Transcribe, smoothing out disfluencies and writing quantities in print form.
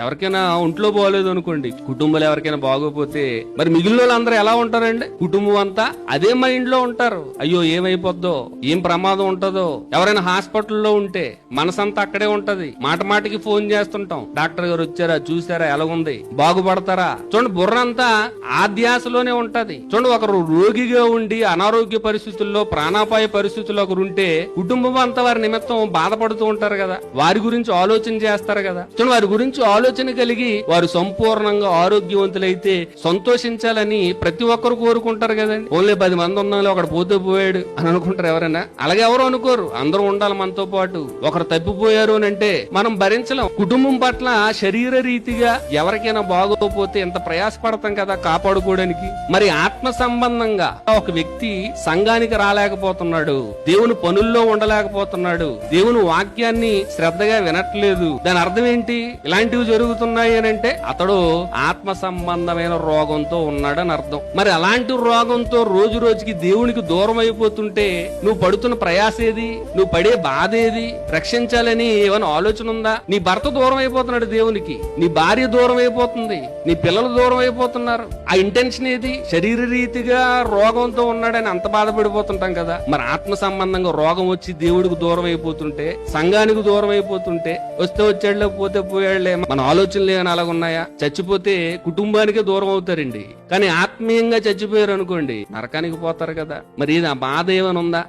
ఎవరికైనా ఒంట్లో బాగోలేదు అనుకోండి, కుటుంబాలు ఎవరికైనా బాగోపోతే మరి మిగిలిన వాళ్ళందరూ ఎలా ఉంటారండి? కుటుంబం అంతా అదే మైండ్ లో ఉంటారు. అయ్యో ఏమైపోద్దో, ఏం ప్రమాదం ఉంటుందో. ఎవరైనా హాస్పిటల్లో ఉంటే మనసంతా అక్కడే ఉంటది. మాట మాటికి ఫోన్ చేస్తుంటాం, డాక్టర్ గారు వచ్చారా, చూసారా, ఎలాగుంది, బాగుపడతారా. చూడండి, బుర్ర అంతా ఆ ధ్యాసలోనే ఉంటది. చూడండి, ఒకరు రోగిగా ఉండి అనారోగ్య పరిస్థితుల్లో, ప్రాణాపాయ పరిస్థితుల్లో ఒకరు ఉంటే కుటుంబం అంతా వారి నిమిత్తం బాధపడుతూ ఉంటారు కదా, వారి గురించి ఆలోచన చేస్తారు కదా. చూడండి, వారి గురించి ఆలోచన కలిగి వారు సంపూర్ణంగా ఆరోగ్యవంతులైతే సంతోషించాలని ప్రతి ఒక్కరు కోరుకుంటారు కదండి. ఓన్లీ 10 మంది ఉన్నాలో ఒకడు పోతే పోయాడు అని అనుకుంటారు ఎవరైనా? అలాగే ఎవరు అనుకోరు, అందరూ ఉండాలి మనతో పాటు. ఒకరు తప్పిపోయారు అని అంటే మనం భరించలేం. కుటుంబం పట్ల శరీర రీతిగా ఎవరికైనా బాగోపోతే ఎంత ప్రయాసపడతాం కదా కాపాడుకోవడానికి. మరి ఆత్మ సంబంధంగా ఒక వ్యక్తి సంఘానికి రాలేకపోతున్నాడు, దేవుని పనుల్లో ఉండలేకపోతున్నాడు, దేవుని వాక్యాన్ని శ్రద్ధగా వినట్లేదు, దాని అర్థం ఏంటి? ఇలాంటివి జరుగుతున్నాయి అని అంటే అతడు ఆత్మ సంబంధమైన రోగంతో ఉన్నాడని అర్థం. మరి అలాంటి రోగంతో రోజు రోజుకి దేవునికి దూరం అయిపోతుంటే నువ్వు పడుతున్న ప్రయాస ఏది? నువ్వు పడే బాధ ఏది? రక్షించాలని ఏమైనా ఆలోచన ఉందా? నీ భర్త దూరం అయిపోతున్నాడు దేవునికి, నీ భార్య దూరం అయిపోతుంది, నీ పిల్లలు దూరం అయిపోతున్నారు. ఆ ఇంటెన్షన్ ఏది? శరీర రీతిగా రోగంతో ఉన్నాడని అంత బాధపడిపోతుంటాం కదా. మరి ఆత్మ సంబంధంగా రోగం వచ్చి దేవుడికి దూరం అయిపోతుంటే, సంఘానికి దూరం అయిపోతుంటే, వస్తే వచ్చాడులే పోతే పోయాడులే మన ఆలోచనలు ఏమైనా అలాగున్నాయా? చచ్చిపోతే కుటుంబానికే దూరం అవుతారండి, కానీ ఆత్మీయంగా చచ్చిపోయారు అనుకోండి నరకానికి పోతారు కదా. మరి ఇది ఆ బాధ ఏమైనా ఉందా?